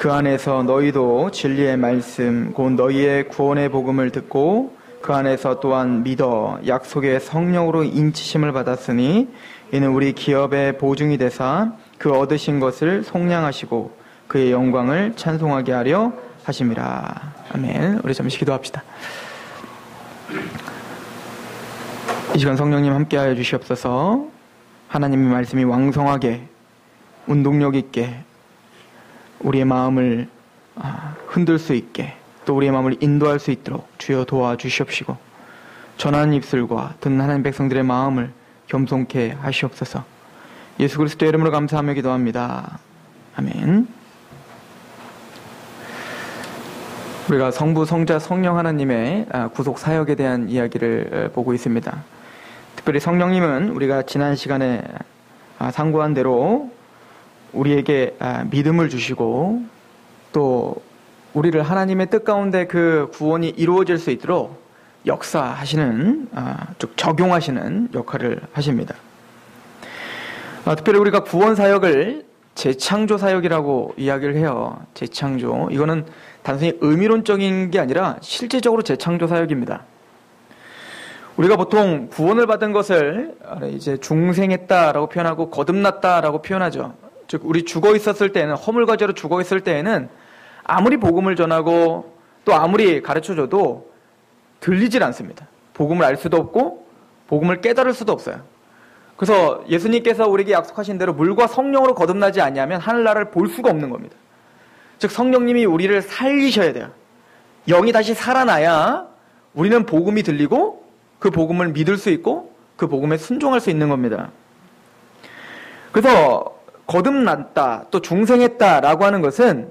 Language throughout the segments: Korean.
그 안에서 너희도 진리의 말씀 곧 너희의 구원의 복음을 듣고 그 안에서 또한 믿어 약속의 성령으로 인치심을 받았으니 이는 우리 기업의 보증이 되사 그 얻으신 것을 속량하시고 그의 영광을 찬송하게 하려 하심이라. 아멘. 우리 잠시 기도합시다. 이 시간 성령님 함께하여 주시옵소서. 하나님의 말씀이 왕성하게 운동력 있게 우리의 마음을 흔들 수 있게 또 우리의 마음을 인도할 수 있도록 주여 도와주시옵시고 전하는 입술과 듣는 하나님 백성들의 마음을 겸손케 하시옵소서. 예수 그리스도의 이름으로 감사하며 기도합니다. 아멘. 우리가 성부, 성자, 성령 하나님의 구속 사역에 대한 이야기를 보고 있습니다. 특별히 성령님은 우리가 지난 시간에 상고한 대로 우리에게 믿음을 주시고 또 우리를 하나님의 뜻 가운데 그 구원이 이루어질 수 있도록 역사하시는, 즉 적용하시는 역할을 하십니다. 특별히 우리가 구원 사역을 재창조 사역이라고 이야기를 해요. 재창조. 이거는 단순히 의미론적인 게 아니라 실제적으로 재창조 사역입니다. 우리가 보통 구원을 받은 것을 이제 중생했다라고 표현하고 거듭났다라고 표현하죠. 즉 우리 죽어 있었을 때는, 허물과 죄로 죽어 있을 때에는 아무리 복음을 전하고 또 아무리 가르쳐줘도 들리질 않습니다. 복음을 알 수도 없고 복음을 깨달을 수도 없어요. 그래서 예수님께서 우리에게 약속하신 대로 물과 성령으로 거듭나지 아니하면 하늘나라를 볼 수가 없는 겁니다. 즉 성령님이 우리를 살리셔야 돼요. 영이 다시 살아나야 우리는 복음이 들리고 그 복음을 믿을 수 있고 그 복음에 순종할 수 있는 겁니다. 그래서 거듭났다 또 중생했다라고 하는 것은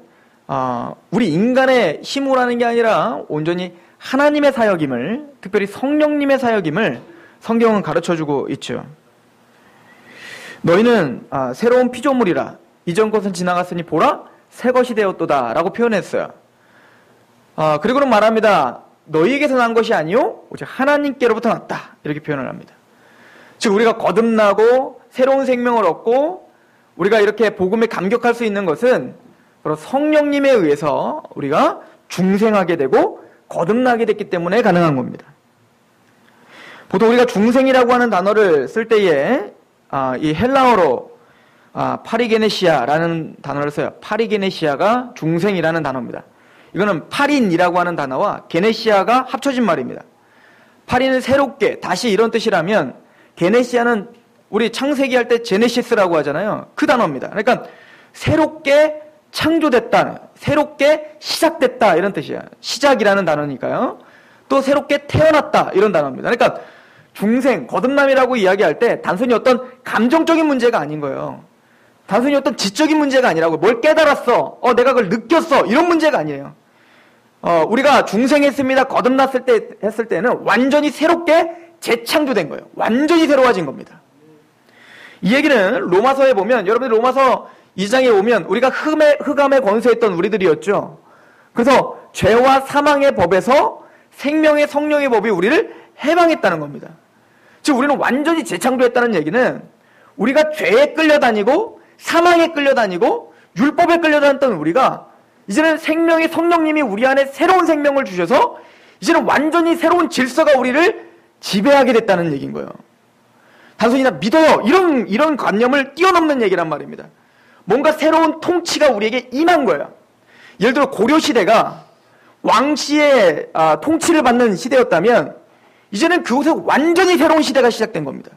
우리 인간의 힘으로 하는 게 아니라 온전히 하나님의 사역임을, 특별히 성령님의 사역임을 성경은 가르쳐주고 있죠. 너희는 새로운 피조물이라 이전 것은 지나갔으니 보라 새 것이 되었도다 라고 표현했어요. 그리고는 말합니다. 너희에게서 난 것이 아니요 오직 하나님께로부터 났다 이렇게 표현을 합니다. 즉 우리가 거듭나고 새로운 생명을 얻고 우리가 이렇게 복음에 감격할 수 있는 것은 바로 성령님에 의해서 우리가 중생하게 되고 거듭나게 됐기 때문에 가능한 겁니다. 보통 우리가 중생이라고 하는 단어를 쓸 때에 이 헬라어로 파리게네시아라는 단어를 써요. 파리게네시아가 중생이라는 단어입니다. 이거는 파린이라고 하는 단어와 게네시아가 합쳐진 말입니다. 파린은 새롭게, 다시 이런 뜻이라면 게네시아는 우리 창세기 할 때 제네시스라고 하잖아요. 그 단어입니다. 그러니까 새롭게 창조됐다, 새롭게 시작됐다 이런 뜻이에요. 시작이라는 단어니까요. 또 새롭게 태어났다 이런 단어입니다. 그러니까 중생, 거듭남이라고 이야기할 때 단순히 어떤 감정적인 문제가 아닌 거예요. 단순히 어떤 지적인 문제가 아니라고. 뭘 깨달았어, 내가 그걸 느꼈어 이런 문제가 아니에요. 우리가 중생했습니다, 거듭났을 때 했을 때는 완전히 새롭게 재창조된 거예요. 완전히 새로워진 겁니다. 이 얘기는 로마서에 보면, 여러분들 로마서 2장에 오면 우리가 흑암에 권세했던 우리들이었죠. 그래서 죄와 사망의 법에서 생명의 성령의 법이 우리를 해방했다는 겁니다. 즉 우리는 완전히 재창조했다는 얘기는 우리가 죄에 끌려다니고 사망에 끌려다니고 율법에 끌려다녔던 우리가 이제는 생명의 성령님이 우리 안에 새로운 생명을 주셔서 이제는 완전히 새로운 질서가 우리를 지배하게 됐다는 얘기인 거예요. 단순히 나 믿어요 이런 관념을 뛰어넘는 얘기란 말입니다. 뭔가 새로운 통치가 우리에게 임한 거예요. 예를 들어 고려시대가 왕씨의 통치를 받는 시대였다면 이제는 그곳에 완전히 새로운 시대가 시작된 겁니다.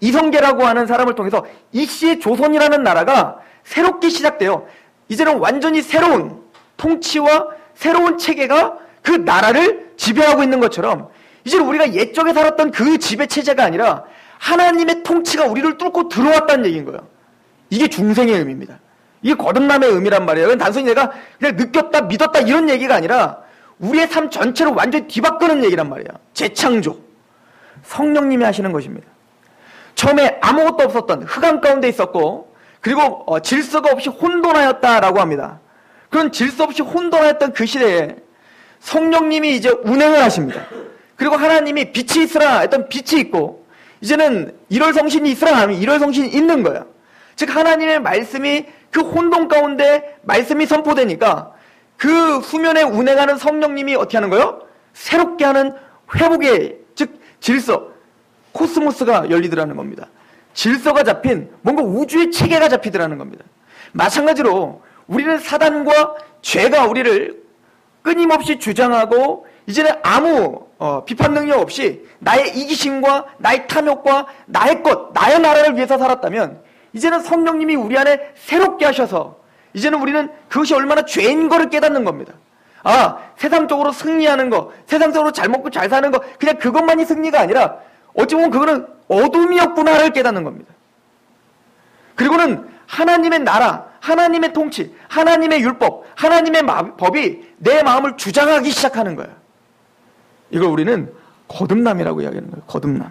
이성계라고 하는 사람을 통해서 이씨의 조선이라는 나라가 새롭게 시작돼요. 이제는 완전히 새로운 통치와 새로운 체계가 그 나라를 지배하고 있는 것처럼 이제는 우리가 옛적에 살았던 그 지배체제가 아니라 하나님의 통치가 우리를 뚫고 들어왔다는 얘기인 거예요. 이게 중생의 의미입니다. 이게 거듭남의 의미란 말이에요. 그건 단순히 내가 그냥 느꼈다, 믿었다 이런 얘기가 아니라 우리의 삶 전체를 완전히 뒤바꾸는 얘기란 말이에요. 재창조. 성령님이 하시는 것입니다. 처음에 아무것도 없었던 흑암 가운데 있었고 그리고 질서가 없이 혼돈하였다라고 합니다. 그런 질서 없이 혼돈하였던 그 시대에 성령님이 이제 운행을 하십니다. 그리고 하나님이 빛이 있으라 했던 빛이 있고 이제는 일월성신이 있으라 하면 일월성신이 있는 거예요. 즉 하나님의 말씀이 그 혼돈 가운데 말씀이 선포되니까 그 수면에 운행하는 성령님이 어떻게 하는 거예요? 새롭게 하는 회복의, 즉 질서, 코스모스가 열리더라는 겁니다. 질서가 잡힌 뭔가 우주의 체계가 잡히더라는 겁니다. 마찬가지로 우리는 사단과 죄가 우리를 끊임없이 주장하고 이제는 아무 비판 능력 없이 나의 이기심과 나의 탐욕과 나의 것, 나의 나라를 위해서 살았다면 이제는 성령님이 우리 안에 새롭게 하셔서 이제는 우리는 그것이 얼마나 죄인 거를 깨닫는 겁니다. 아, 세상적으로 승리하는 거, 세상적으로 잘 먹고 잘 사는 거, 그냥 그것만이 승리가 아니라 어찌 보면 그거는 어둠이었구나를 깨닫는 겁니다. 그리고는 하나님의 나라, 하나님의 통치, 하나님의 율법, 하나님의 법이 내 마음을 주장하기 시작하는 거예요. 이걸 우리는 거듭남이라고 이야기하는 거예요. 거듭남.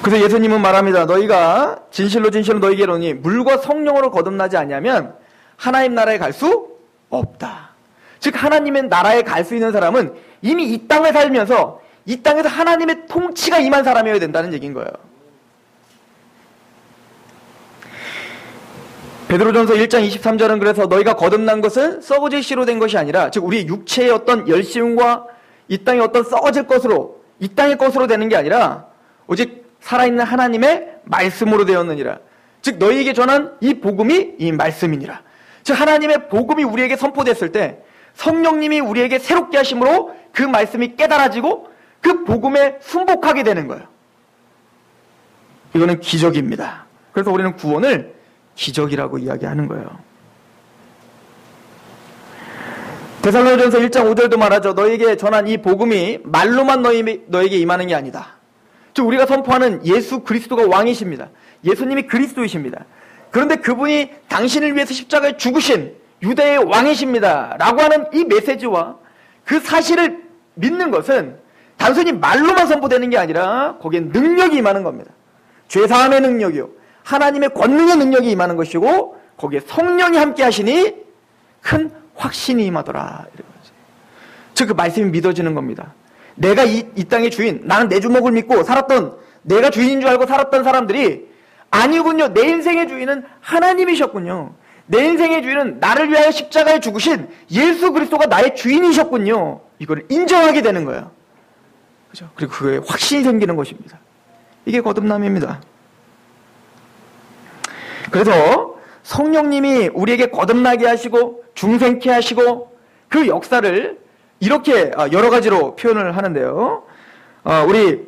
그래서 예수님은 말합니다. 너희가 진실로 진실로 너희에게 이르노니 물과 성령으로 거듭나지 않냐면 하나님 나라에 갈 수 없다. 즉 하나님의 나라에 갈 수 있는 사람은 이미 이 땅에 살면서 이 땅에서 하나님의 통치가 임한 사람이어야 된다는 얘기인 거예요. 베드로전서 1장 23절은 그래서 너희가 거듭난 것은 썩어질 씨로 된 것이 아니라 즉 우리 육체의 어떤 열심과 이 땅의 어떤 썩어질 것으로 이 땅의 것으로 되는 게 아니라 오직 살아있는 하나님의 말씀으로 되었느니라. 즉 너희에게 전한 이 복음이 이 말씀이니라. 즉 하나님의 복음이 우리에게 선포됐을 때 성령님이 우리에게 새롭게 하심으로 그 말씀이 깨달아지고 그 복음에 순복하게 되는 거예요. 이거는 기적입니다. 그래서 우리는 구원을 기적이라고 이야기하는 거예요. 데살로니가전서 1장 5절도 말하죠. 너에게 전한 이 복음이 말로만 너에게 임하는 게 아니다. 즉 우리가 선포하는 예수 그리스도가 왕이십니다. 예수님이 그리스도이십니다. 그런데 그분이 당신을 위해서 십자가에 죽으신 유대의 왕이십니다. 라고 하는 이 메시지와 그 사실을 믿는 것은 단순히 말로만 선포되는 게 아니라 거기에 능력이 임하는 겁니다. 죄사함의 능력이요. 하나님의 권능의 능력이 임하는 것이고 거기에 성령이 함께 하시니 큰 확신이 임하더라. 즉 그 말씀이 믿어지는 겁니다. 내가 이 땅의 주인, 나는 내 주먹을 믿고 살았던, 내가 주인인 줄 알고 살았던 사람들이 아니군요. 내 인생의 주인은 하나님이셨군요. 내 인생의 주인은 나를 위하여 십자가에 죽으신 예수 그리스도가 나의 주인이셨군요. 이걸 인정하게 되는 거예요. 그죠? 그리고 그거에 확신이 생기는 것입니다. 이게 거듭남입니다. 그래서 성령님이 우리에게 거듭나게 하시고 중생케 하시고 그 역사를 이렇게 여러 가지로 표현을 하는데요. 우리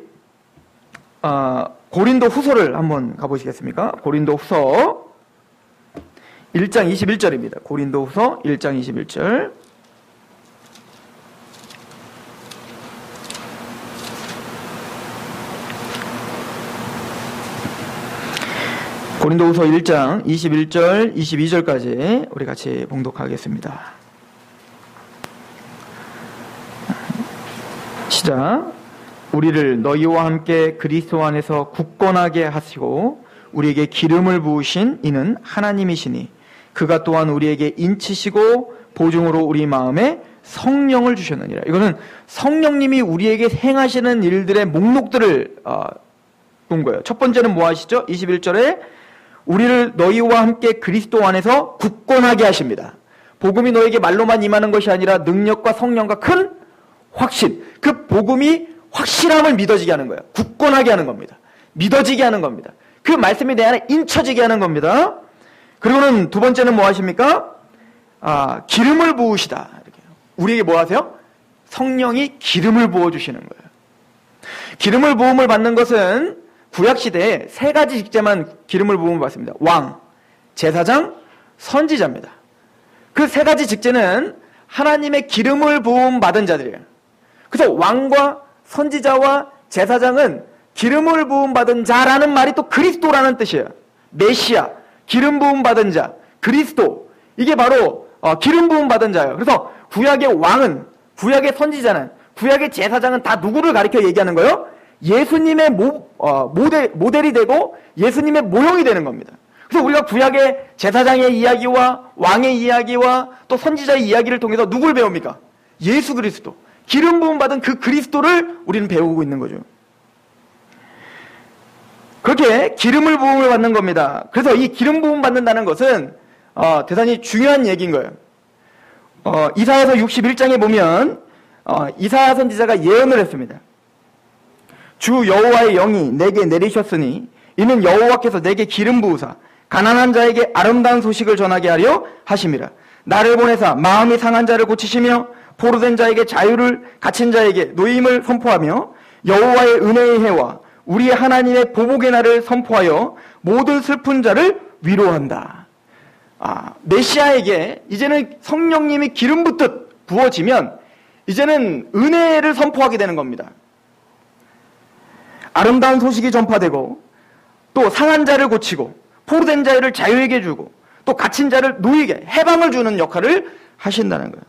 고린도 후서를 한번 가보시겠습니까? 고린도 후서 1장 21절입니다. 고린도 후서 1장 21절. 고린도후서 1장 21절, 22절까지 우리 같이 봉독하겠습니다. 시작. 우리를 너희와 함께 그리스도 안에서 굳건하게 하시고 우리에게 기름을 부으신 이는 하나님이시니 그가 또한 우리에게 인치시고 보증으로 우리 마음에 성령을 주셨느니라. 이거는 성령님이 우리에게 행하시는 일들의 목록들을 본 거예요. 첫 번째는 뭐 하시죠? 21절에 우리를 너희와 함께 그리스도 안에서 굳건하게 하십니다. 복음이 너에게 말로만 임하는 것이 아니라 능력과 성령과 큰 확신, 그 복음이 확실함을 믿어지게 하는 거예요. 굳건하게 하는 겁니다. 믿어지게 하는 겁니다. 그 말씀이 내 안에 인쳐지게 하는 겁니다. 그리고는 두 번째는 뭐 하십니까? 기름을 부으시다. 이렇게. 우리에게 뭐 하세요? 성령이 기름을 부어주시는 거예요. 기름을 부음을 받는 것은 구약시대에 세 가지 직제만 기름을 부음을 받습니다. 왕, 제사장, 선지자입니다. 그 세 가지 직제는 하나님의 기름을 부음 받은 자들이에요. 그래서 왕과 선지자와 제사장은 기름을 부음 받은 자라는 말이 또 그리스도라는 뜻이에요. 메시아, 기름 부음 받은 자, 그리스도, 이게 바로 기름 부음 받은 자예요. 그래서 구약의 왕은, 구약의 선지자는, 구약의 제사장은 다 누구를 가리켜 얘기하는 거예요? 예수님의 모델이 되고 예수님의 모형이 되는 겁니다. 그래서 우리가 구약의 제사장의 이야기와 왕의 이야기와 또 선지자의 이야기를 통해서 누굴 배웁니까? 예수 그리스도, 기름 부음 받은 그 그리스도를 우리는 배우고 있는 거죠. 그렇게 기름을 부음을 받는 겁니다. 그래서 이 기름 부음 받는다는 것은 대단히 중요한 얘기인 거예요. 이사야서 61장에 보면 이사야 선지자가 예언을 했습니다. 주 여호와의 영이 내게 내리셨으니 이는 여호와께서 내게 기름 부으사 가난한 자에게 아름다운 소식을 전하게 하려 하심이라. 나를 보내사 마음이 상한 자를 고치시며 포로된 자에게 자유를, 갇힌 자에게 노임을 선포하며 여호와의 은혜의 해와 우리의 하나님의 보복의 날을 선포하여 모든 슬픈 자를 위로한다. 메시아에게 이제는 성령님이 기름 붓듯 부어지면 이제는 은혜를 선포하게 되는 겁니다. 아름다운 소식이 전파되고 또 상한 자를 고치고 포로된 자를 자유에게 주고 또 갇힌 자를 노예에게 해방을 주는 역할을 하신다는 거예요.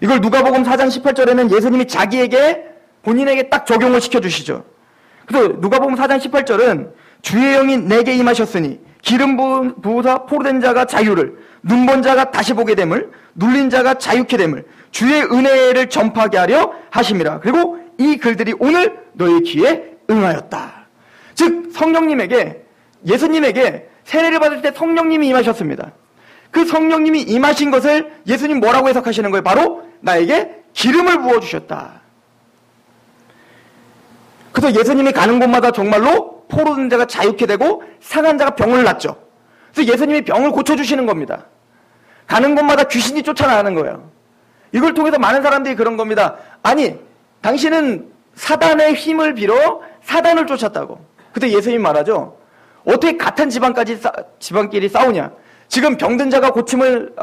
이걸 누가복음 4장 18절에는 예수님이 자기에게 본인에게 딱 적용을 시켜주시죠. 그래서 누가복음 4장 18절은 주의 영이 내게 임하셨으니 기름 부으사 포로된 자가 자유를, 눈먼 자가 다시 보게 됨을, 눌린 자가 자유케 됨을, 주의 은혜를 전파하게 하려 하심이라. 그리고 이 글들이 오늘 너희 귀에 응하였다. 즉 성령님에게, 예수님에게 세례를 받을 때 성령님이 임하셨습니다. 그 성령님이 임하신 것을 예수님 뭐라고 해석하시는 거예요? 바로 나에게 기름을 부어주셨다. 그래서 예수님이 가는 곳마다 정말로 포로된 자가 자유케 되고 상한 자가 병을 낫죠. 그래서 예수님이 병을 고쳐주시는 겁니다. 가는 곳마다 귀신이 쫓아나가는 거예요. 이걸 통해서 많은 사람들이 그런 겁니다. 아니, 당신은 사단의 힘을 빌어 사단을 쫓았다고. 그때 예수님 말하죠. 어떻게 같은 집안끼리 싸우냐. 지금 병든 자가 고침을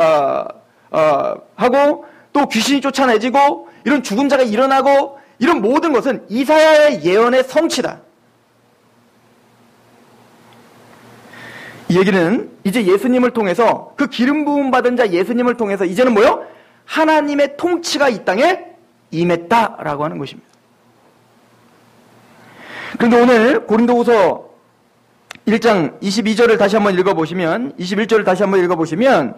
하고 또 귀신이 쫓아내지고 이런 죽은 자가 일어나고 이런 모든 것은 이사야의 예언의 성취다. 이 얘기는 이제 예수님을 통해서 그 기름 부음 받은 자 예수님을 통해서 이제는 뭐요? 하나님의 통치가 이 땅에 임했다라고 하는 것입니다. 그런데 오늘 고린도후서 1장 22절을 다시 한번 읽어보시면 21절을 다시 한번 읽어보시면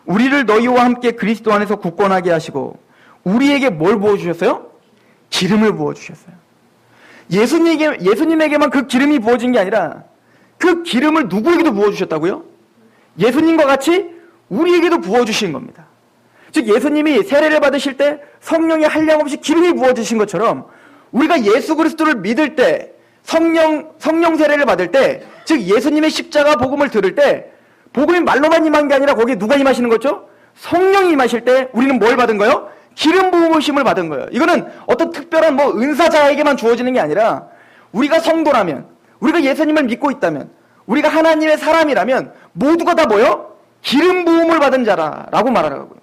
우리를 너희와 함께 그리스도 안에서 굳건하게 하시고 우리에게 뭘 부어주셨어요? 기름을 부어주셨어요. 예수님에게만 그 기름이 부어진 게 아니라 그 기름을 누구에게도 부어주셨다고요? 예수님과 같이 우리에게도 부어주신 겁니다. 즉 예수님이 세례를 받으실 때 성령이 한량없이 기름이 부어주신 것처럼 우리가 예수 그리스도를 믿을 때 성령 세례를 받을 때 즉 예수님의 십자가 복음을 들을 때 복음이 말로만 임한 게 아니라 거기에 누가 임하시는 거죠? 성령이 임하실 때 우리는 뭘 받은 거예요? 기름 부으심을 받은 거예요. 이거는 어떤 특별한 은사자에게만 주어지는 게 아니라 우리가 성도라면, 우리가 예수님을 믿고 있다면, 우리가 하나님의 사람이라면 모두가 다 뭐요? 기름 부음을 받은 자라라고 말하라고요.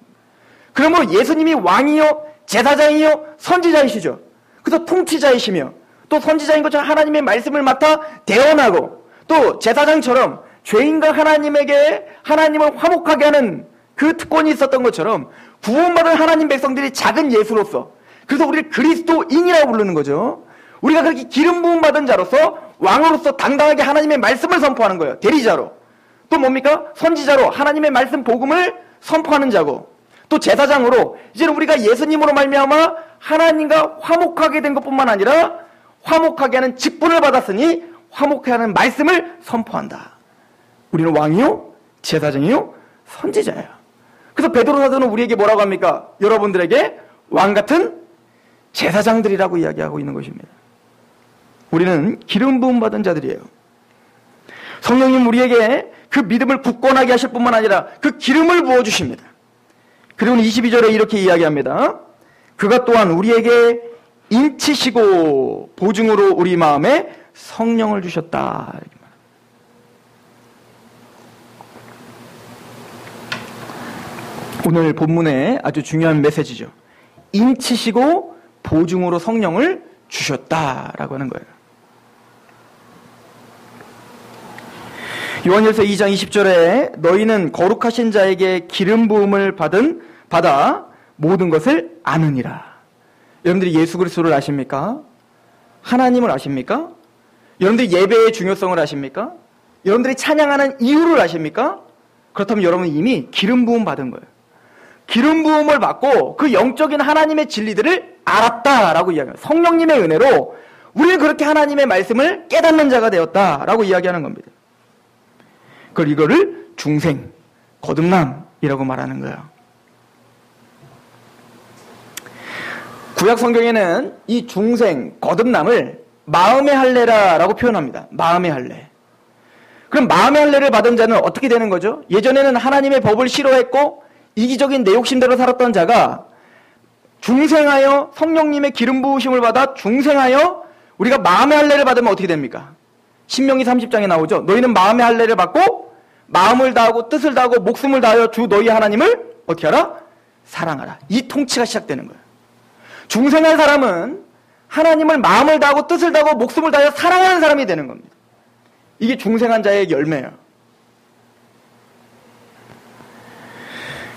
그러므로 예수님이 왕이요, 제사장이요, 선지자이시죠. 그래서 통치자이시며 또 선지자인 것처럼 하나님의 말씀을 맡아 대언하고 또 제사장처럼 죄인과 하나님을 화목하게 하는 그 특권이 있었던 것처럼 구원받은 하나님 백성들이 작은 예수로서 그래서 우리를 그리스도인이라고 부르는 거죠. 우리가 그렇게 기름 부음 받은 자로서 왕으로서 당당하게 하나님의 말씀을 선포하는 거예요. 대리자로. 또 뭡니까? 선지자로 하나님의 말씀 복음을 선포하는 자고 또 제사장으로 이제는 우리가 예수님으로 말미암아 하나님과 화목하게 된 것뿐만 아니라 화목하게 하는 직분을 받았으니 화목하게 하는 말씀을 선포한다. 우리는 왕이요, 제사장이요, 선지자예요. 그래서 베드로 사도는 우리에게 뭐라고 합니까? 여러분들에게 왕 같은 제사장들이라고 이야기하고 있는 것입니다. 우리는 기름 부음 받은 자들이에요. 성령님 우리에게 그 믿음을 굳건하게 하실 뿐만 아니라 그 기름을 부어주십니다. 그리고 22절에 이렇게 이야기합니다. 그가 또한 우리에게 인치시고 보증으로 우리 마음에 성령을 주셨다. 오늘 본문의 아주 중요한 메시지죠. 인치시고 보증으로 성령을 주셨다라고 하는 거예요. 요한일서 2장 20절에 너희는 거룩하신 자에게 기름 부음을 받아 모든 것을 아느니라. 여러분들이 예수 그리스도를 아십니까? 하나님을 아십니까? 여러분들이 예배의 중요성을 아십니까? 여러분들이 찬양하는 이유를 아십니까? 그렇다면 여러분은 이미 기름 부음 받은 거예요. 기름 부음을 받고 그 영적인 하나님의 진리들을 알았다라고 이야기해요. 성령님의 은혜로 우리는 그렇게 하나님의 말씀을 깨닫는 자가 되었다라고 이야기하는 겁니다. 그걸 이거를 중생, 거듭남이라고 말하는 거예요. 구약 성경에는 이 중생, 거듭남을 마음의 할례라고 표현합니다. 마음의 할례. 그럼 마음의 할례를 받은 자는 어떻게 되는 거죠? 예전에는 하나님의 법을 싫어했고 이기적인 내 욕심대로 살았던 자가 중생하여 성령님의 기름 부으심을 받아 중생하여 우리가 마음의 할례를 받으면 어떻게 됩니까? 신명기 30장에 나오죠. 너희는 마음의 할례를 받고 마음을 다하고 뜻을 다하고 목숨을 다하여 주 너희 하나님을 어떻게 하라? 사랑하라. 이 통치가 시작되는 거예요. 중생한 사람은 하나님을 마음을 다하고 뜻을 다하고 목숨을 다하여 사랑하는 사람이 되는 겁니다. 이게 중생한 자의 열매예요.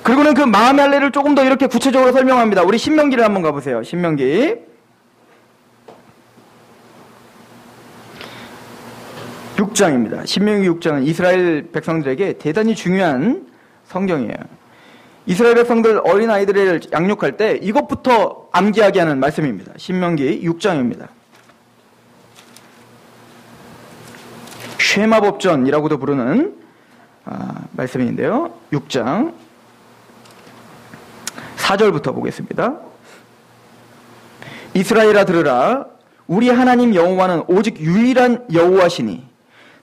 그리고는 그 마음의 할례를 조금 더 이렇게 구체적으로 설명합니다. 우리 신명기를 한번 가보세요. 신명기 6장입니다. 신명기 6장은 이스라엘 백성들에게 대단히 중요한 성경이에요. 이스라엘 백성들 어린아이들을 양육할 때 이것부터 암기하게 하는 말씀입니다. 신명기 6장입니다. 쉐마법전이라고도 부르는 말씀인데요. 6장 4절부터 보겠습니다. 이스라엘아 들으라. 우리 하나님 여호와는 오직 유일한 여호와시니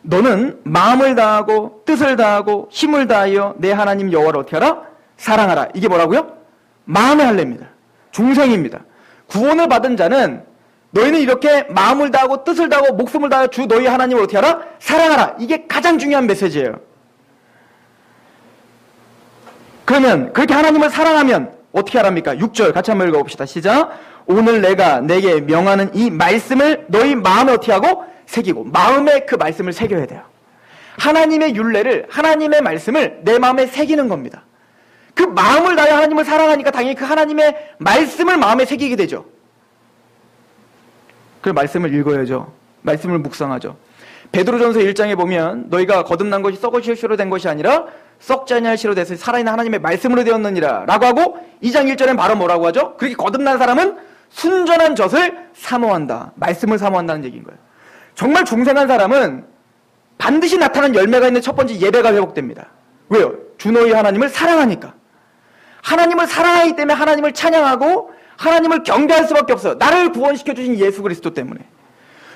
너는 마음을 다하고 뜻을 다하고 힘을 다하여 내 하나님 여호와를 어떻게 하라? 사랑하라. 이게 뭐라고요? 마음의 할례입니다. 중생입니다. 구원을 받은 자는 너희는 이렇게 마음을 다하고 뜻을 다하고 목숨을 다하여 주 너희 하나님을 어떻게 하라? 사랑하라. 이게 가장 중요한 메시지예요. 그러면 그렇게 하나님을 사랑하면 어떻게 하랍니까? 6절 같이 한번 읽어봅시다. 시작. 오늘 내가 내게 명하는 이 말씀을 너희 마음에 어떻게 하고? 새기고. 마음에 그 말씀을 새겨야 돼요. 하나님의 율례를, 하나님의 말씀을 내 마음에 새기는 겁니다. 그 마음을 다해 하나님을 사랑하니까 당연히 그 하나님의 말씀을 마음에 새기게 되죠. 그 말씀을 읽어야죠. 말씀을 묵상하죠. 베드로전서 1장에 보면 너희가 거듭난 것이 썩어 실수로 된 것이 아니라 썩지 아니할 실로 돼서 살아있는 하나님의 말씀으로 되었느니라 라고 하고 2장 1절엔 바로 뭐라고 하죠? 그렇게 거듭난 사람은 순전한 젖을 사모한다. 말씀을 사모한다는 얘기인 거예요. 정말 중생한 사람은 반드시 나타난 열매가 있는 첫 번째 예배가 회복됩니다. 왜요? 주 너희 하나님을 사랑하니까. 하나님을 사랑하기 때문에 하나님을 찬양하고 하나님을 경배할 수밖에 없어요. 나를 구원시켜 주신 예수 그리스도 때문에.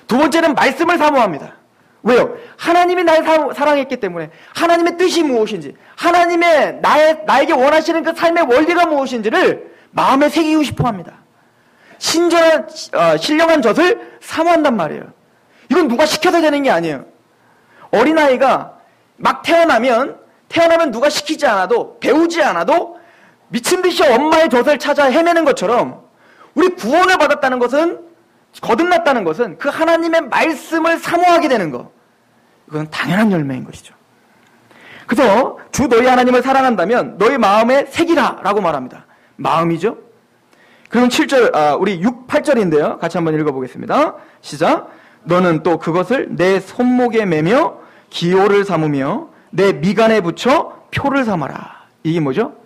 두 번째는 말씀을 사모합니다. 왜요? 하나님이 날 사랑했기 때문에 하나님의 뜻이 무엇인지 하나님의 나에게 원하시는 그 삶의 원리가 무엇인지를 마음에 새기고 싶어합니다. 신령한 젖을 사모한단 말이에요. 이건 누가 시켜서 되는 게 아니에요. 어린아이가 막 태어나면 누가 시키지 않아도 배우지 않아도 미친 듯이 엄마의 젖을 찾아 헤매는 것처럼 우리 구원을 받았다는 것은 거듭났다는 것은 그 하나님의 말씀을 사모하게 되는 것. 이건 당연한 열매인 것이죠. 그래서 주 너희 하나님을 사랑한다면 너희 마음에 새기라 라고 말합니다. 마음이죠. 그럼 7절, 우리 8절인데요. 같이 한번 읽어보겠습니다. 시작. 너는 또 그것을 내 손목에 매며 기호를 삼으며 내 미간에 붙여 표를 삼아라. 이게 뭐죠?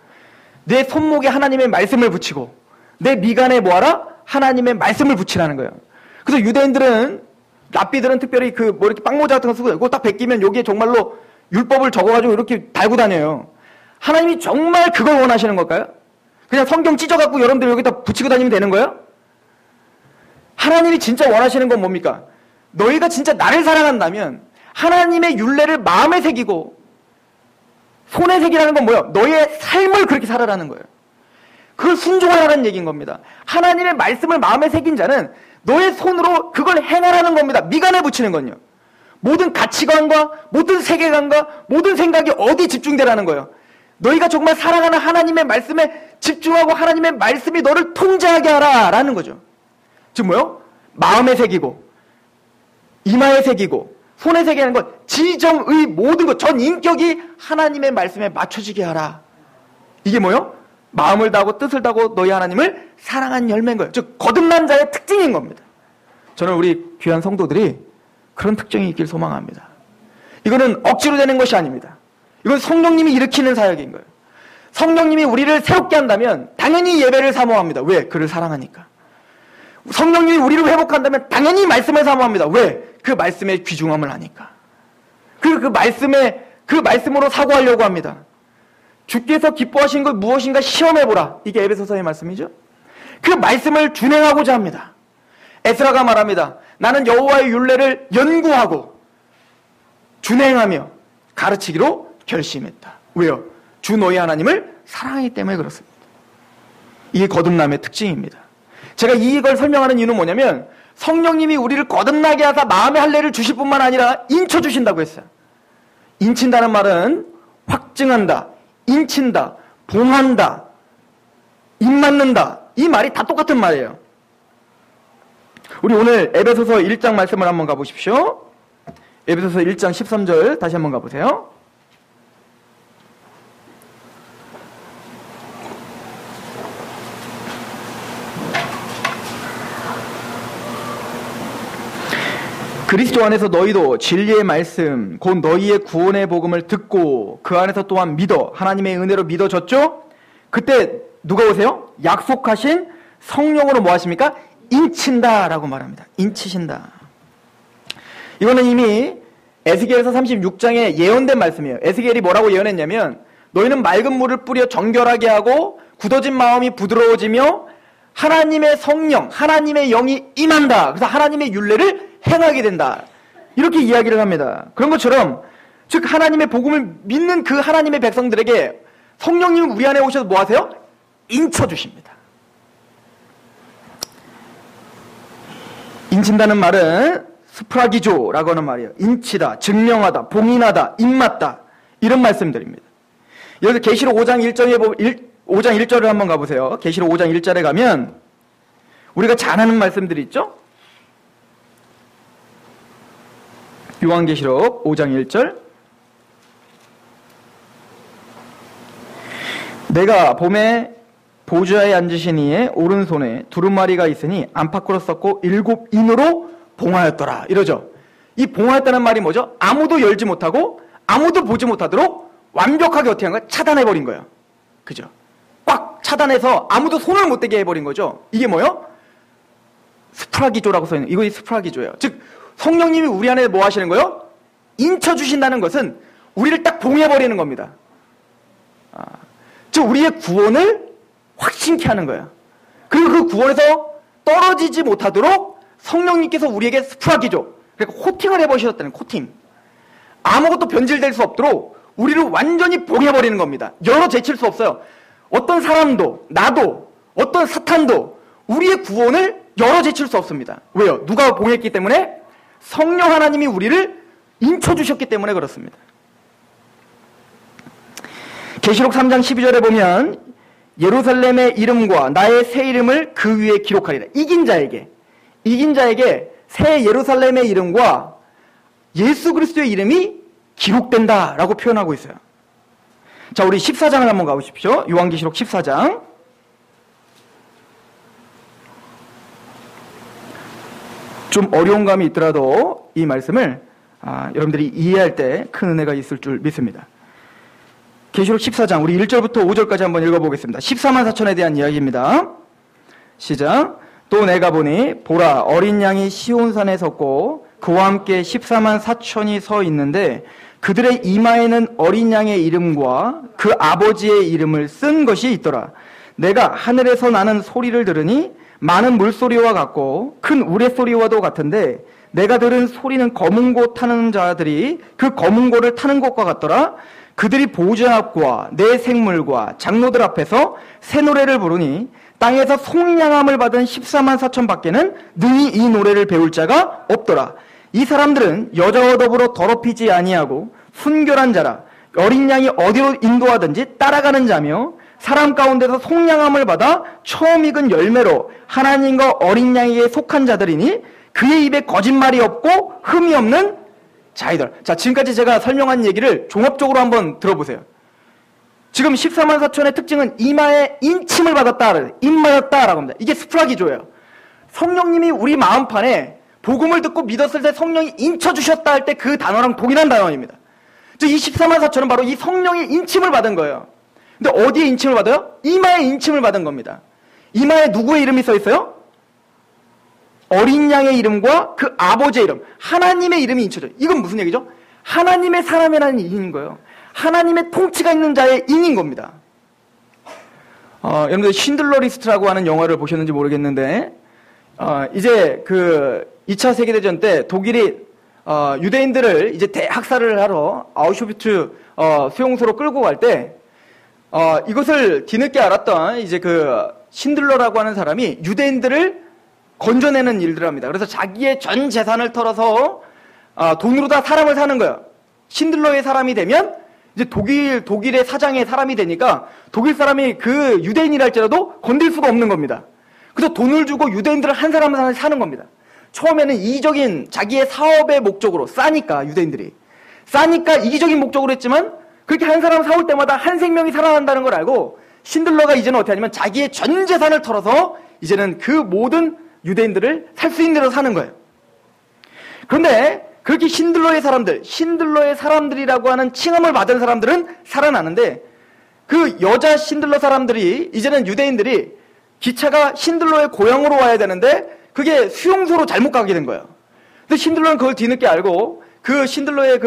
내 손목에 하나님의 말씀을 붙이고 내 미간에 뭐하라? 하나님의 말씀을 붙이라는 거예요. 그래서 유대인들은 랍비들은 특별히 이렇게 빵모자 같은 거 쓰고 이거 딱 벗기면 여기에 정말로 율법을 적어가지고 이렇게 달고 다녀요. 하나님이 정말 그걸 원하시는 걸까요? 그냥 성경 찢어갖고 여러분들 여기다 붙이고 다니면 되는 거예요? 하나님이 진짜 원하시는 건 뭡니까? 너희가 진짜 나를 사랑한다면 하나님의 율례를 마음에 새기고 손에 새기라는 건 뭐예요? 너의 삶을 그렇게 살아라는 거예요. 그걸 순종하라는 얘기인 겁니다. 하나님의 말씀을 마음에 새긴 자는 너의 손으로 그걸 행하라는 겁니다. 미간에 붙이는 건요. 모든 가치관과 모든 세계관과 모든 생각이 어디 집중되라는 거예요. 너희가 정말 사랑하는 하나님의 말씀에 집중하고 하나님의 말씀이 너를 통제하게 하라라는 거죠. 즉 뭐요? 마음에 새기고 이마에 새기고 손에 새기는 것, 지정의 모든 것, 전 인격이 하나님의 말씀에 맞춰지게 하라. 이게 뭐요? 마음을 다하고 뜻을 다하고 너희 하나님을 사랑한 열매인 거예요. 즉 거듭난 자의 특징인 겁니다. 저는 우리 귀한 성도들이 그런 특징이 있길 소망합니다. 이거는 억지로 되는 것이 아닙니다. 이건 성령님이 일으키는 사역인 거예요. 성령님이 우리를 새롭게 한다면 당연히 예배를 사모합니다. 왜? 그를 사랑하니까. 성령님이 우리를 회복한다면 당연히 말씀을 사모합니다. 왜? 그 말씀의 귀중함을 아니까. 그 말씀으로 사고하려고 합니다. 주께서 기뻐하신 것 무엇인가 시험해보라. 이게 에베소서의 말씀이죠. 그 말씀을 준행하고자 합니다. 에스라가 말합니다. 나는 여호와의 율례를 연구하고 준행하며 가르치기로 결심했다. 왜요? 주 너희 하나님을 사랑하기 때문에 그렇습니다. 이게 거듭남의 특징입니다. 제가 이걸 설명하는 이유는 뭐냐면 성령님이 우리를 거듭나게 하사 마음의 할례를 주실 뿐만 아니라 인쳐주신다고 했어요. 인친다는 말은 확증한다, 인친다, 봉한다, 입맞는다. 이 말이 다 똑같은 말이에요. 우리 오늘 에베소서 1장 말씀을 한번 가보십시오. 에베소서 1장 13절 다시 한번 가보세요. 그리스도 안에서 너희도 진리의 말씀 곧 너희의 구원의 복음을 듣고 그 안에서 또한 믿어 하나님의 은혜로 믿어졌죠? 그때 누가 오세요? 약속하신 성령으로 뭐 하십니까? 인친다 라고 말합니다. 인치신다. 이거는 이미 에스겔서 36장에 예언된 말씀이에요. 에스겔이 뭐라고 예언했냐면 너희는 맑은 물을 뿌려 정결하게 하고 굳어진 마음이 부드러워지며 하나님의 성령, 하나님의 영이 임한다. 그래서 하나님의 율례를 행하게 된다. 이렇게 이야기를 합니다. 그런 것처럼 즉 하나님의 복음을 믿는 그 하나님의 백성들에게 성령님은 우리 안에 오셔서 뭐 하세요? 인쳐주십니다. 인친다는 말은 스프라기조라고 하는 말이에요. 인치다, 증명하다, 봉인하다, 입맞다 이런 말씀들입니다. 여기서 계시록 5장 1절을 한번 가보세요. 계시록 5장 1절에 가면 우리가 잘 아는 말씀들이 있죠? 요한계시록 5장 1절 내가 봄에 보좌에 앉으신 이의 오른손에 두루마리가 있으니 안팎으로 썼고 7인으로 봉하였더라 이러죠. 이 봉하였다는 말이 뭐죠? 아무도 열지 못하고 아무도 보지 못하도록 완벽하게 어떻게 한 거야? 차단해버린 거예요. 그죠? 꽉 차단해서 아무도 손을 못 대게 해버린 거죠. 이게 뭐예요? 스프라기조라고 써있는 이거 스프라기조예요. 즉 성령님이 우리 안에 뭐 하시는 거예요? 인쳐주신다는 것은 우리를 딱 봉해버리는 겁니다. 즉 우리의 구원을 확신케 하는 거예요. 그리고 그 구원에서 떨어지지 못하도록 성령님께서 우리에게 스프라기조 그러니까 코팅을 해버리셨다는 코팅 아무것도 변질될 수 없도록 우리를 완전히 봉해버리는 겁니다. 열어 제칠 수 없어요. 어떤 사람도 나도 어떤 사탄도 우리의 구원을 열어 제칠 수 없습니다. 왜요? 누가 봉했기 때문에? 성령 하나님이 우리를 인쳐주셨기 때문에 그렇습니다. 계시록 3장 12절에 보면 예루살렘의 이름과 나의 새 이름을 그 위에 기록하리라. 이긴 자에게 새 예루살렘의 이름과 예수 그리스도의 이름이 기록된다라고 표현하고 있어요. 자, 우리 14장을 한번 가보십시오. 요한계시록 14장. 좀 어려운 감이 있더라도 이 말씀을 여러분들이 이해할 때 큰 은혜가 있을 줄 믿습니다. 계시록 14장 우리 1절부터 5절까지 한번 읽어보겠습니다. 14만 4천에 대한 이야기입니다. 시작. 또 내가 보니 보라 어린 양이 시온산에 섰고 그와 함께 14만 4천이 서 있는데 그들의 이마에는 어린 양의 이름과 그 아버지의 이름을 쓴 것이 있더라. 내가 하늘에서 나는 소리를 들으니 많은 물소리와 같고 큰 우레소리와도 같은데 내가 들은 소리는 검은 고 타는 자들이 그 검은 고를 타는 것과 같더라. 그들이 보좌 앞과 내 생물과 장로들 앞에서 새 노래를 부르니 땅에서 속량함을 받은 14만 4천 밖에는 능히 이 노래를 배울 자가 없더라. 이 사람들은 여자와 더불어 더럽히지 아니하고 순결한 자라. 어린 양이 어디로 인도하든지 따라가는 자며 사람 가운데서 속량함을 받아 처음 익은 열매로 하나님과 어린 양에게 속한 자들이니 그의 입에 거짓말이 없고 흠이 없는 자이들. 자, 지금까지 제가 설명한 얘기를 종합적으로 한번 들어보세요. 지금 14만 4천의 특징은 이마에 인침을 받았다, 임맞았다라고 합니다. 이게 스프라기조예요. 성령님이 우리 마음판에 복음을 듣고 믿었을 때 성령이 인쳐주셨다 할 때 그 단어랑 동일한 단어입니다. 즉, 이 14만 4천은 바로 이 성령의 인침을 받은 거예요. 근데 어디에 인침을 받아요? 이마에 인침을 받은 겁니다. 이마에 누구의 이름이 써 있어요? 어린 양의 이름과 그 아버지의 이름, 하나님의 이름이 인쳐져요. 이건 무슨 얘기죠? 하나님의 사람이라는 인인 거예요. 하나님의 통치가 있는 자의 인인 겁니다. 여러분들 신들러 리스트라고 하는 영화를 보셨는지 모르겠는데, 이제 그 2차 세계대전 때 독일이 유대인들을 이제 대학살을 하러 아우슈비츠 수용소로 끌고 갈 때, 이것을 뒤늦게 알았던 이제 그 신들러라고 하는 사람이 유대인들을 건져내는 일들을 합니다. 그래서 자기의 전 재산을 털어서 돈으로 다 사람을 사는 거예요. 신들러의 사람이 되면 이제 독일의 사장의 사람이 되니까 독일 사람이 그 유대인이라 할지라도 건들 수가 없는 겁니다. 그래서 돈을 주고 유대인들을 한 사람 한 사람 사는 겁니다. 처음에는 이기적인 자기의 사업의 목적으로 싸니까 유대인들이 싸니까 이기적인 목적으로 했지만 그렇게 한 사람 사올 때마다 한 생명이 살아난다는 걸 알고 신들러가 이제는 어떻게 하냐면 자기의 전 재산을 털어서 이제는 그 모든 유대인들을 살 수 있는 대로 사는 거예요. 그런데 그렇게 신들러의 사람들이라고 하는 칭함을 받은 사람들은 살아나는데 그 여자 신들러 사람들이 이제는 유대인들이 기차가 신들러의 고향으로 와야 되는데 그게 수용소로 잘못 가게 된 거예요. 근데 신들러는 그걸 뒤늦게 알고 그 신들러의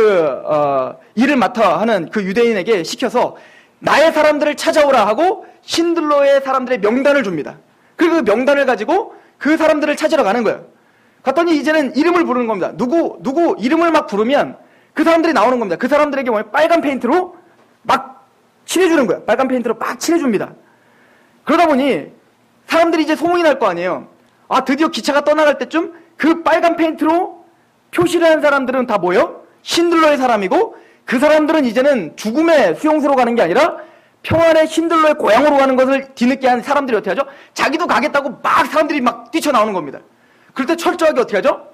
일을 맡아 하는 그 유대인에게 시켜서 나의 사람들을 찾아오라 하고 신들러의 사람들의 명단을 줍니다. 그리고 그 명단을 가지고 그 사람들을 찾으러 가는 거예요. 갔더니 이제는 이름을 부르는 겁니다. 누구 이름을 막 부르면 그 사람들이 나오는 겁니다. 그 사람들에게 빨간 페인트로 막 칠해주는 거예요. 빨간 페인트로 막 칠해줍니다. 그러다 보니 사람들이 이제 소문이 날 거 아니에요. 드디어 기차가 떠나갈 때쯤 그 빨간 페인트로 표시를 한 사람들은 다 뭐예요? 신들러의 사람이고 그 사람들은 이제는 죽음의 수용소로 가는 게 아니라 평안의 신들러의 고향으로 가는 것을 뒤늦게 한 사람들이 어떻게 하죠? 자기도 가겠다고 막 사람들이 막 뛰쳐나오는 겁니다. 그럴 때 철저하게 어떻게 하죠?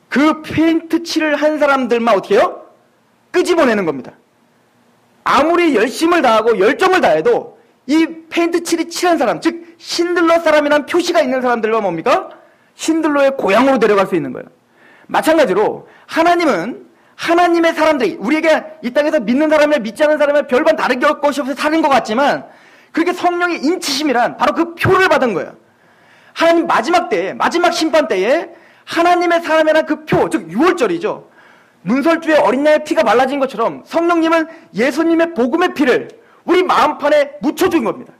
그 페인트 칠을 한 사람들만 어떻게 해요? 끄집어내는 겁니다. 아무리 열심을 다하고 열정을 다해도 이 페인트 칠이 칠한 사람, 즉 신들러 사람이란 표시가 있는 사람들과 뭡니까? 신들러의 고향으로 데려갈 수 있는 거예요. 마찬가지로 하나님은 하나님의 사람들이 우리에게 이 땅에서 믿는 사람이나 믿지 않는 사람이나 별반 다른 것이 없어서 사는 것 같지만 그렇게 성령의 인치심이란 바로 그 표를 받은 거예요. 하나님 마지막 때에, 마지막 심판 때에 하나님의 사람이란 그 표, 즉 6월절이죠. 문설주에 어린 양의 피가 말라진 것처럼 성령님은 예수님의 복음의 피를 우리 마음판에 묻혀준 겁니다.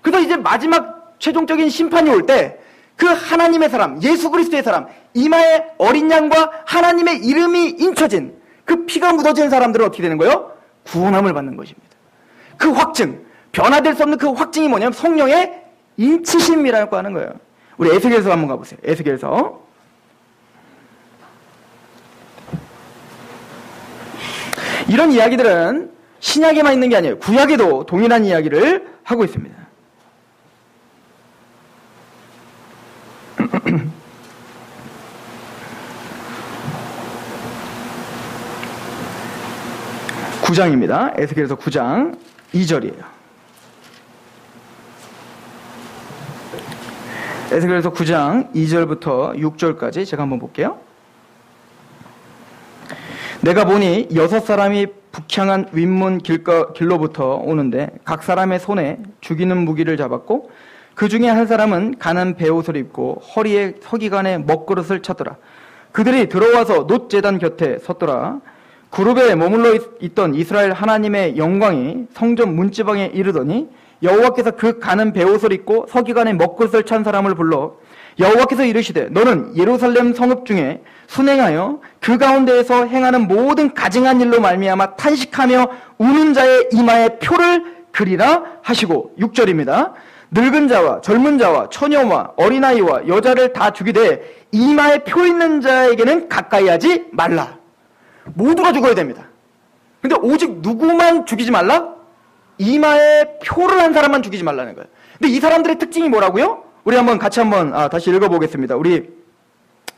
그래서 이제 마지막 최종적인 심판이 올 때 그 하나님의 사람, 예수 그리스도의 사람, 이마에 어린 양과 하나님의 이름이 인쳐진 그 피가 묻어진 사람들은 어떻게 되는 거예요? 구원함을 받는 것입니다. 그 확증, 변화될 수 없는 그 확증이 뭐냐면 성령의 인치심이라고 하는 거예요. 우리 에스겔서 한번 가보세요. 에스겔서. 이런 이야기들은 신약에만 있는 게 아니에요. 구약에도 동일한 이야기를 하고 있습니다. (9장입니다) 에스겔서 9장 2절이에요. 에스겔서 9장 2절부터 6절까지 제가 한번 볼게요. 내가 보니 6사람이 북향한 윗문 길로부터 오는데 각 사람의 손에 죽이는 무기를 잡았고 그 중에 한 사람은 가는 베옷을 입고 허리에 서기관에 먹그릇을 찼더라. 그들이 들어와서 놋제단 곁에 섰더라. 그룹에 머물러 있던 이스라엘 하나님의 영광이 성전 문지방에 이르더니 여호와께서 그 가는 베옷을 입고 서기관에 먹그릇을 찬 사람을 불러 여호와께서 이르시되 너는 예루살렘 성읍 중에 순행하여 그 가운데에서 행하는 모든 가증한 일로 말미암아 탄식하며 우는 자의 이마에 표를 그리라 하시고 6절입니다. 늙은 자와 젊은 자와 처녀와 어린아이와 여자를 다 죽이되 이마에 표 있는 자에게는 가까이 하지 말라. 모두가 죽어야 됩니다. 근데 오직 누구만 죽이지 말라? 이마에 표를 한 사람만 죽이지 말라는 거예요. 근데 이 사람들의 특징이 뭐라고요? 우리 한번 같이 한번 다시 읽어보겠습니다. 우리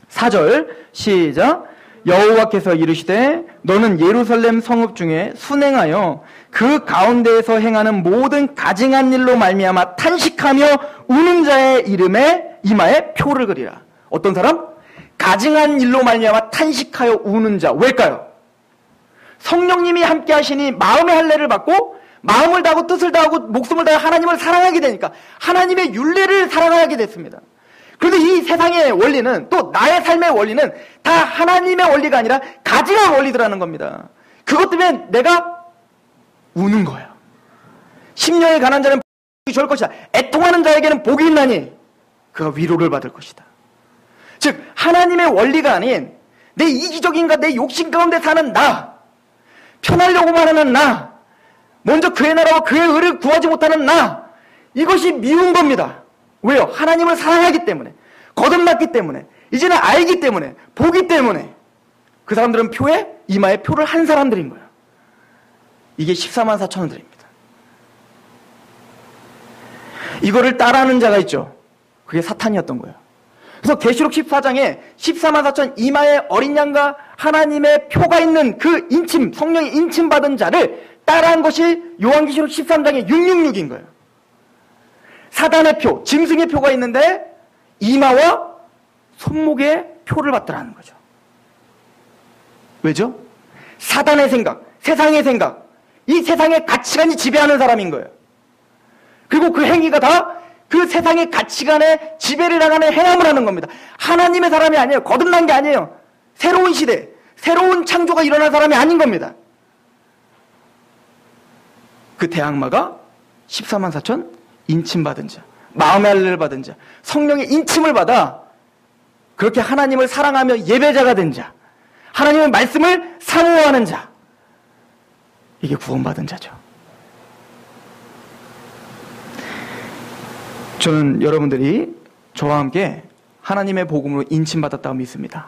4절 시작. 여호와께서 이르시되 너는 예루살렘 성읍 중에 순행하여 그 가운데에서 행하는 모든 가증한 일로 말미암아 탄식하며 우는 자의 이마에 표를 그리라. 어떤 사람? 가증한 일로 말미암아 탄식하여 우는 자. 왜일까요? 성령님이 함께 하시니 마음의 할례를 받고 마음을 다하고 뜻을 다하고 목숨을 다해 하나님을 사랑하게 되니까 하나님의 율례를 사랑하게 됐습니다. 그런데 이 세상의 원리는, 또 나의 삶의 원리는 다 하나님의 원리가 아니라 가증한 원리더라는 겁니다. 그것 때문에 내가 우는 거예요. 심령이 가난한 자는 복이 좋을 것이다. 애통하는 자에게는 복이 있나니 그가 위로를 받을 것이다. 즉 하나님의 원리가 아닌 내 이기적인가 내 욕심 가운데 사는 나, 편하려고만 하는 나, 먼저 그의 나라와 그의 의를 구하지 못하는 나, 이것이 미운 겁니다. 왜요? 하나님을 사랑하기 때문에, 거듭났기 때문에, 이제는 알기 때문에, 보기 때문에 그 사람들은 표에 이마에 표를 한 사람들인 거예요. 이게 14만 4천 원들입니다. 이거를 따라하는 자가 있죠. 그게 사탄이었던 거예요. 그래서 계시록 14장에 14만 4천 이마에 어린 양과 하나님의 표가 있는 그 인침, 성령의 인침받은 자를 따라한 것이 요한계시록 13장의 666인 거예요. 사단의 표, 짐승의 표가 있는데 이마와 손목에 표를 받더라는 거죠. 왜죠? 사단의 생각, 세상의 생각, 이 세상의 가치관이 지배하는 사람인 거예요. 그리고 그 행위가 다 그 세상의 가치관에 지배를 당하는 행함을 하는 겁니다. 하나님의 사람이 아니에요. 거듭난 게 아니에요. 새로운 시대, 새로운 창조가 일어난 사람이 아닌 겁니다. 그 대악마가 14만 4천 인침받은 자, 마음의 할례를 받은 자, 성령의 인침을 받아 그렇게 하나님을 사랑하며 예배자가 된 자, 하나님의 말씀을 사모하는 자, 이게 구원받은 자죠. 저는 여러분들이 저와 함께 하나님의 복음으로 인침받았다고 믿습니다.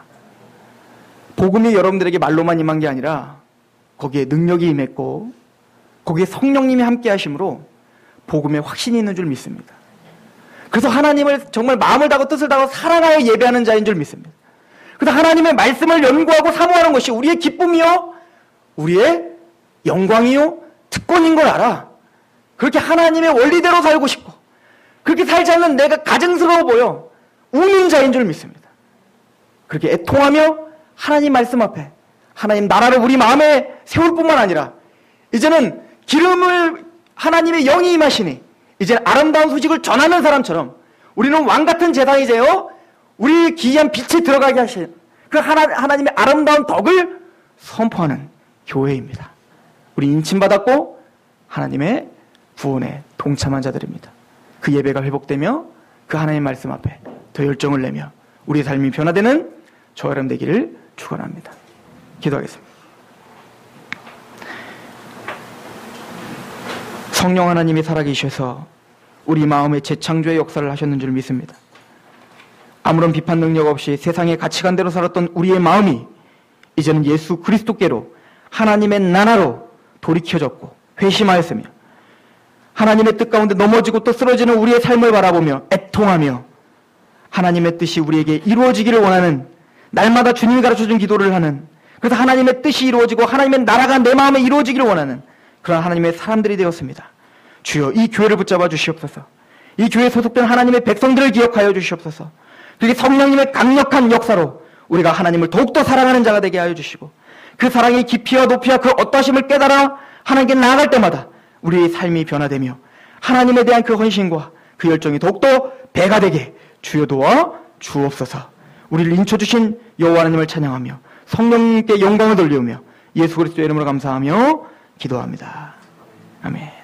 복음이 여러분들에게 말로만 임한 게 아니라 거기에 능력이 임했고 거기에 성령님이 함께 하심으로 복음에 확신이 있는 줄 믿습니다. 그래서 하나님을 정말 마음을 다하고 뜻을 다하고 사랑하여 예배하는 자인 줄 믿습니다. 그래서 하나님의 말씀을 연구하고 사모하는 것이 우리의 기쁨이요, 우리의 영광이요, 특권인 걸 알아. 그렇게 하나님의 원리대로 살고 싶고 그렇게 살지 않는 내가 가증스러워 보여 우는 자인 줄 믿습니다. 그렇게 애통하며 하나님 말씀 앞에 하나님 나라를 우리 마음에 세울 뿐만 아니라 이제는 기름을 하나님의 영이 임하시니 이제 아름다운 소식을 전하는 사람처럼 우리는 왕같은 제사장이 되어 우리 기이한 빛에 들어가게 하신 그 하나님의 아름다운 덕을 선포하는 교회입니다. 우리 인침받았고 하나님의 구원에 동참한 자들입니다. 그 예배가 회복되며 그 하나님의 말씀 앞에 더 열정을 내며 우리의 삶이 변화되는 저와 여러분 되기를 축원합니다. 기도하겠습니다. 성령 하나님이 살아계셔서 우리 마음의 재창조의 역사를 하셨는 줄 믿습니다. 아무런 비판 능력 없이 세상의 가치관대로 살았던 우리의 마음이 이제는 예수 그리스도께로 하나님의 나라로 돌이켜졌고 회심하였으며 하나님의 뜻 가운데 넘어지고 또 쓰러지는 우리의 삶을 바라보며 애통하며 하나님의 뜻이 우리에게 이루어지기를 원하는 날마다 주님이 가르쳐준 기도를 하는, 그래서 하나님의 뜻이 이루어지고 하나님의 나라가 내 마음에 이루어지기를 원하는 그런 하나님의 사람들이 되었습니다. 주여 이 교회를 붙잡아 주시옵소서. 이 교회에 소속된 하나님의 백성들을 기억하여 주시옵소서. 그게 성령님의 강력한 역사로 우리가 하나님을 더욱더 사랑하는 자가 되게 하여 주시고 그 사랑의 깊이와 높이와 그 어떠하심을 깨달아 하나님께 나아갈 때마다 우리의 삶이 변화되며 하나님에 대한 그 헌신과 그 열정이 더욱더 배가 되게 주여 도와 주옵소서. 우리를 인쳐주신 여호와 하나님을 찬양하며 성령님께 영광을 돌리우며 예수 그리스도의 이름으로 감사하며 기도합니다. 아멘.